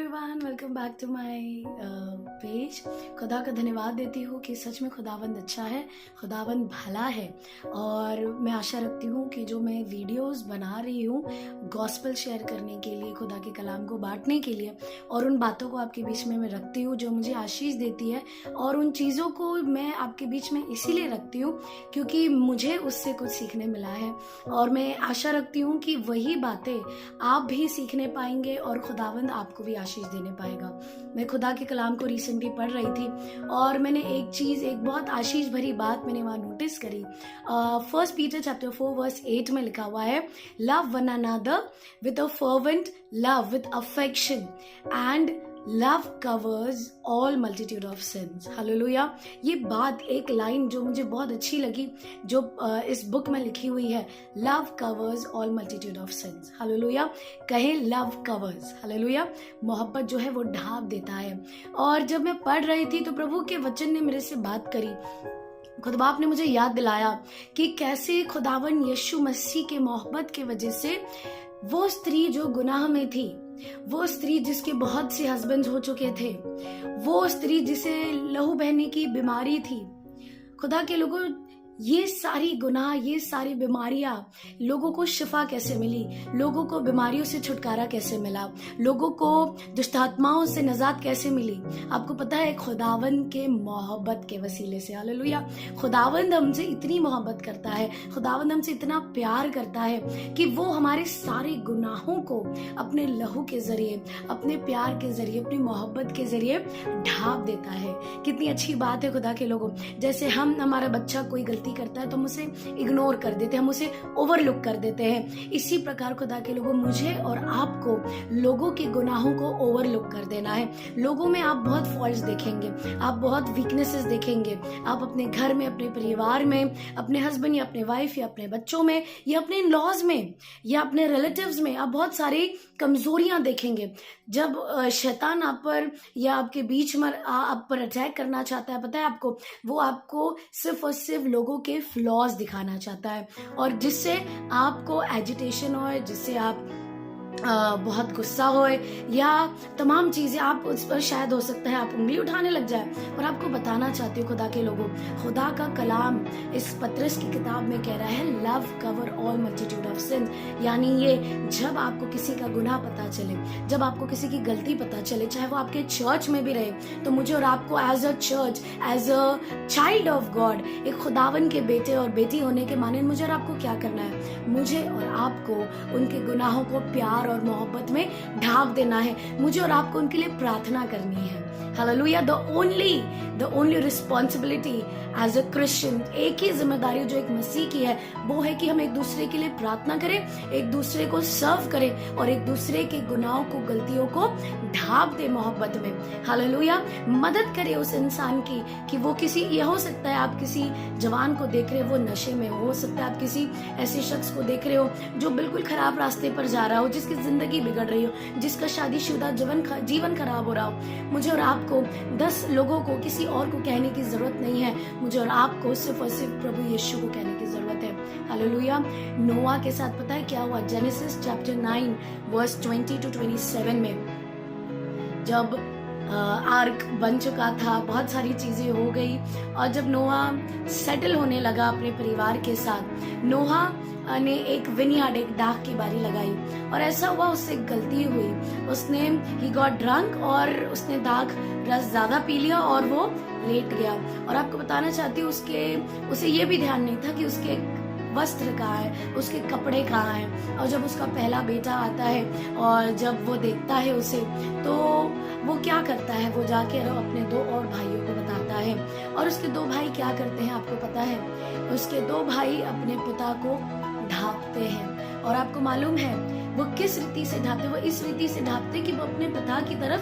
Everyone, welcome back to my page. खुदा का धन्यवाद देती हूँ कि सच में खुदावंद अच्छा है, खुदावंद भला है। और मैं आशा रखती हूँ कि जो मैं वीडियोस बना रही हूँ गॉस्पेल शेयर करने के लिए, खुदा के कलाम को बांटने के लिए, और उन बातों को आपके बीच में मैं रखती हूँ जो मुझे आशीष देती है। और उन चीज़ों को मैं आपके बीच में इसीलिए रखती हूँ क्योंकि मुझे उससे कुछ सीखने मिला है। और मैं आशा रखती हूँ कि वही बातें आप भी सीखने पाएंगे और खुदावंद आपको भी आशीष देने पाएगा। मैं खुदा के कलाम को रिसेंटली पढ़ रही थी और मैंने एक बहुत आशीष भरी बात मैंने वहां नोटिस करी। 1 Peter chapter 4 verse 8 में लिखा हुआ है, love one another with a fervent love with affection and love covers all multitude of since. Hallelujah. ये बात, एक लाइन जो मुझे बहुत अच्छी लगी, जो इस बुक में लिखी हुई है, love covers all multitude of since. Hallelujah. कहे लव कवर्स। हालेलुया। मोहब्बत जो है वो ढांप देता है। और जब मैं पढ़ रही थी तो प्रभु के वचन ने मेरे से बात करी। खुद बाप ने मुझे याद दिलाया कि कैसे खुदावन यीशु मसीह के मोहब्बत की वजह से वो स्त्री जो गुनाह में थी, वो स्त्री जिसके बहुत से हस्बैंड हो चुके थे, वो स्त्री जिसे लहू बहने की बीमारी थी, खुदा के लोगों, ये सारी गुनाह, ये सारी बीमारियां, लोगों को शिफा कैसे मिली, लोगों को बीमारियों से छुटकारा कैसे मिला, लोगों को दुष्टात्माओं से नजात कैसे मिली। आपको पता है, खुदावंद के मोहब्बत के वसीले से। हालेलुया। खुदावंद हमसे इतनी मोहब्बत करता है, खुदावंद हमसे इतना प्यार करता है कि वो हमारे सारे गुनाहों को अपने लहू के जरिए, अपने प्यार के जरिए, अपनी मोहब्बत के जरिए ढांप देता है। कितनी अच्छी बात है खुदा के लोगों। जैसे हमारा बच्चा कोई गलती करता है तो हम उसे इग्नोर कर देते हैं, हम उसे ओवरलुक कर देते हैं। इसी प्रकार खुदा के लोगों, मुझे और आपको लोगों के गुनाहों को ओवरलुक कर देना है। लोगों में आप बहुत फॉल्ट्स देखेंगे, आप बहुत वीकनेसेस देखेंगे। आप अपने घर में, अपने परिवार में, अपने हस्बैंड या अपने वाइफ या अपने बच्चों में या अपने इन लॉज में या अपने रिलेटिव्स में आप बहुत सारी कमजोरियां देखेंगे। जब शैतान आप पर या आपके बीच में आप पर अटैक करना चाहता है, पता है आपको, वो आपको सिर्फ और सिर्फ लोगों के फ्लॉज दिखाना चाहता है, और जिससे आपको एजिटेशन हो, जिससे आप बहुत गुस्सा हो या तमाम चीजें, आप उस पर शायद हो सकता है आप उंगली उठाने लग जाए। और आपको बताना चाहती हूँ खुदा के लोगों, खुदा का कलाम इस पत्रस की किताब में कह रहा है, love cover all multitude of sin. यानी ये, जब आपको किसी का गुनाह पता चले, जब आपको किसी की गलती पता चले, चाहे वो आपके चर्च में भी रहे, तो मुझे और आपको as a church, as a child of God, एक खुदावन के बेटे और बेटी होने के माने मुझे और आपको क्या करना है? मुझे और आपको उनके गुनाहों को प्यार और मोहब्बत में ढांप देना है। मुझे और आपको उनके लिए प्रार्थना करनी है। Hallelujah. The only responsibility as a Christian, एक ही जिम्मेदारी जो एक मसीह की है, वो है कि हम एक दूसरे के लिए प्रार्थना करें, एक दूसरे को सर्व करें और एक दूसरे के गुनाहों को, गलतियों को ढांप दे मोहब्बत में। हालेलुया। मदद करे उस इंसान की कि वो किसी, यह हो सकता है आप किसी जवान को देख रहे हो, वो नशे में हो सकता है आप किसी ऐसे शख्स को देख रहे हो जो बिल्कुल खराब रास्ते पर जा रहा हो, जिसकी जिंदगी बिगड़ रही हो, जिसका शादीशुदा जीवन खराब हो रहा हो। मुझे और आपको 10 लोगों को, किसी और को कहने की जरूरत नहीं है। मुझे और आपको सिर्फ और सिर्फ प्रभु यीशु को कहने की जरूरत है। हालेलुया। नोआ के साथ पता है क्या हुआ? जेनेसिस चैप्टर 9 वर्स 20 to 27 में, जब आर्क बन चुका था, बहुत सारी चीजें हो गई, और जब नोआ सेटल होने लगा अपने परिवार के साथ, नोहा ने एक विनयार्ड, एक दाख की बारी लगाई, और ऐसा हुआ उससे गलती हुई, उसने ही गॉट ड्रंक और उसने दाख रस ज्यादा पी लिया और वो लेट गया। और आपको बताना चाहती हूँ, उसे ये भी ध्यान नहीं था कि उसके वस्त्र कहाँ है, उसके कपड़े कहाँ हैं। और जब उसका पहला बेटा आता है और जब वो देखता है उसे, तो वो क्या करता है, वो जाके अपने 2 और भाइयों को बताता है। और उसके 2 भाई क्या करते हैं आपको पता है? उसके 2 भाई अपने पिता को ढांपते हैं। और आपको मालूम है वो किस रीति से ढांपते? वो इस रीति से ढांपते कि वो अपने पिता की तरफ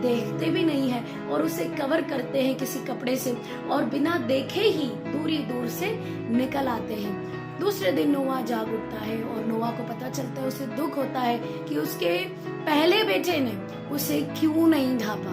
देखते भी नहीं है और उसे कवर करते हैं किसी कपड़े से, और बिना देखे ही दूर से निकल आते हैं। दूसरे दिन नोआ जाग उठता है और नोआ को पता चलता है, उसे दुख होता है कि उसके पहले बेटे ने उसे क्यों नहीं ढांपा।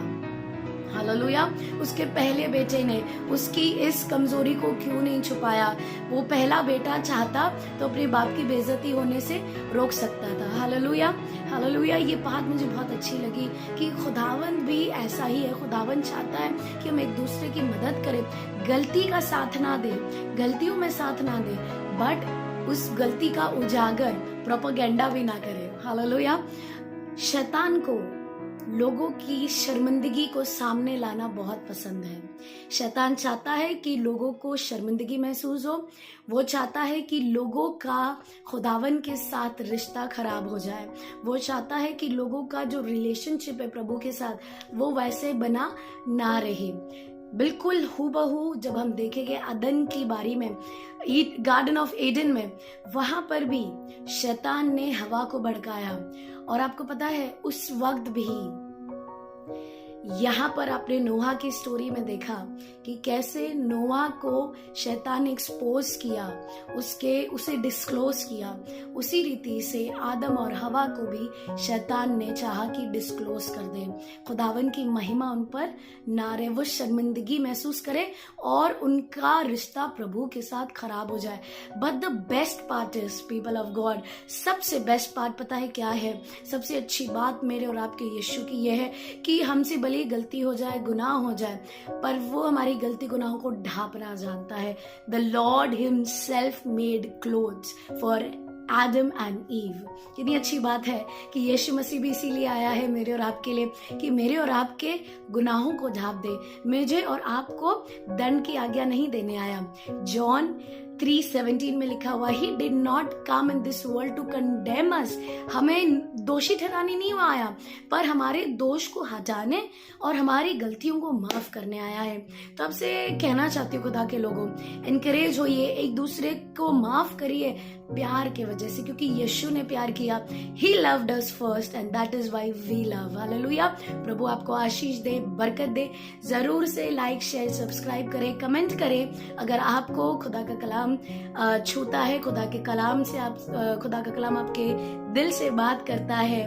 हालेलुया। उसके पहले बेटे ने उसकी इस कमजोरी को क्यों नहीं छुपाया? वो पहला बेटा चाहता तो अपने बाप की बेइज्जती होने से रोक सकता था। Hallelujah, hallelujah. ये बात मुझे बहुत अच्छी लगी कि खुदावंद भी ऐसा ही है। खुदावंद चाहता है कि हम एक दूसरे की मदद करें, गलती का साथ ना दे, गलतियों में साथ ना दे, बट उस गलती का उजागर प्रोपेगेंडा भी ना करे। हालेलुया। शैतान को लोगों की शर्मिंदगी को सामने लाना बहुत पसंद है। शैतान चाहता है कि लोगों को शर्मिंदगी महसूस हो। वो चाहता है कि लोगों का खुदावन के साथ रिश्ता खराब हो जाए। वो चाहता है कि लोगों का जो रिलेशनशिप है प्रभु के साथ वो वैसे बना ना रहे। बिल्कुल हूबहू जब हम देखेंगे अदन की बारी में, गार्डन ऑफ एडन में, वहां पर भी शैतान ने हवा को भड़काया। और आपको पता है उस वक्त भी यहाँ पर आपने नोहा की स्टोरी में देखा कि कैसे नोहा को शैतान ने एक्सपोज किया, उसे डिस्क्लोज किया। उसी रीति से आदम और हवा को भी शैतान ने चाहा कि डिस्क्लोज कर दे। खुदावन की महिमा उन पर ना रहे, वो शर्मिंदगी महसूस करे और उनका रिश्ता प्रभु के साथ खराब हो जाए। But the best part is people of God, सबसे बेस्ट पार्ट पता है क्या है? सबसे अच्छी बात मेरे और आपके यीशु की यह है कि हमसे भले गलती हो जाए, गुनाह हो जाए, पर वो हमारी गलती गुनाहों को ढांपना जानता है। The Lord himself made clothes for Adam and ewe. कितनी अच्छी बात है कि यीशु मसीह भी इसीलिए आया है मेरे और आपके लिए, कि मेरे और आपके गुनाहों को ढांप दे, मुझे और आपको दंड की आज्ञा नहीं देने आया। जॉन 3:17 में लिखा हुआ, he did not come in this world to condemn us. हमें दोषी ठहराने नहीं आया, पर हमारे दोष को हटाने और हमारी गलतियों को माफ करने आया है। तो आपसे कहना चाहती हूँ खुदा के लोगों, इनकरेज होइए, एक दूसरे को माफ करिए प्यार के वजह से, क्योंकि यीशु ने प्यार किया। He loved us first and that is why we love. Hallelujah. प्रभु आपको आशीष दे, बरकत दे। जरूर से लाइक, शेयर, सब्सक्राइब करें, कमेंट करें। अगर आपको खुदा का कलाम छूता है, खुदा के कलाम से खुदा का कलाम आपके दिल से बात करता है,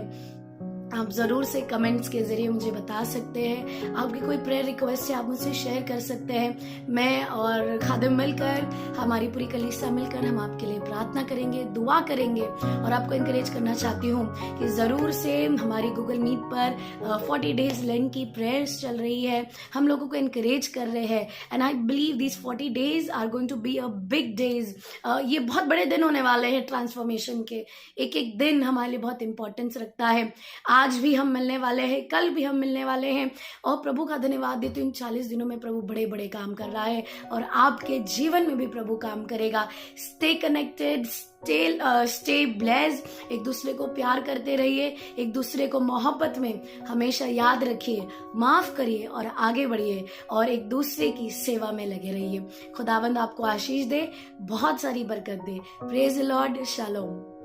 आप जरूर से कमेंट्स के जरिए मुझे बता सकते हैं। आपकी कोई प्रेयर रिक्वेस्ट है आप मुझसे शेयर कर सकते हैं। मैं और खादिम मिलकर, हमारी पूरी कलीसिया मिलकर हम आपके लिए प्रार्थना करेंगे, दुआ करेंगे। और आपको इंकरेज करना चाहती हूँ कि जरूर से हमारी गूगल मीट पर 40 डेज लेंट की प्रेयर्स चल रही है, हम लोगों को इंकरेज कर रहे हैं। And I believe this 40 days are going to be a big days. ये बहुत बड़े दिन होने वाले हैं ट्रांसफॉर्मेशन के। एक एक दिन हमारे लिए बहुत इंपॉर्टेंस रखता है। आज भी हम मिलने वाले हैं, कल भी हम मिलने वाले हैं, और प्रभु का धन्यवाद देती हूँ। इन 40 दिनों में प्रभु बड़े बड़े काम कर रहा है और आपके जीवन में भी प्रभु काम करेगा। Stay connected, stay blessed. एक दूसरे को प्यार करते रहिए, एक दूसरे को मोहब्बत में हमेशा याद रखिए, माफ करिए और आगे बढ़िए और एक दूसरे की सेवा में लगे रहिए। खुदावंद आपको आशीष दे, बहुत सारी बरकत दे। Praise the Lord. शालोम।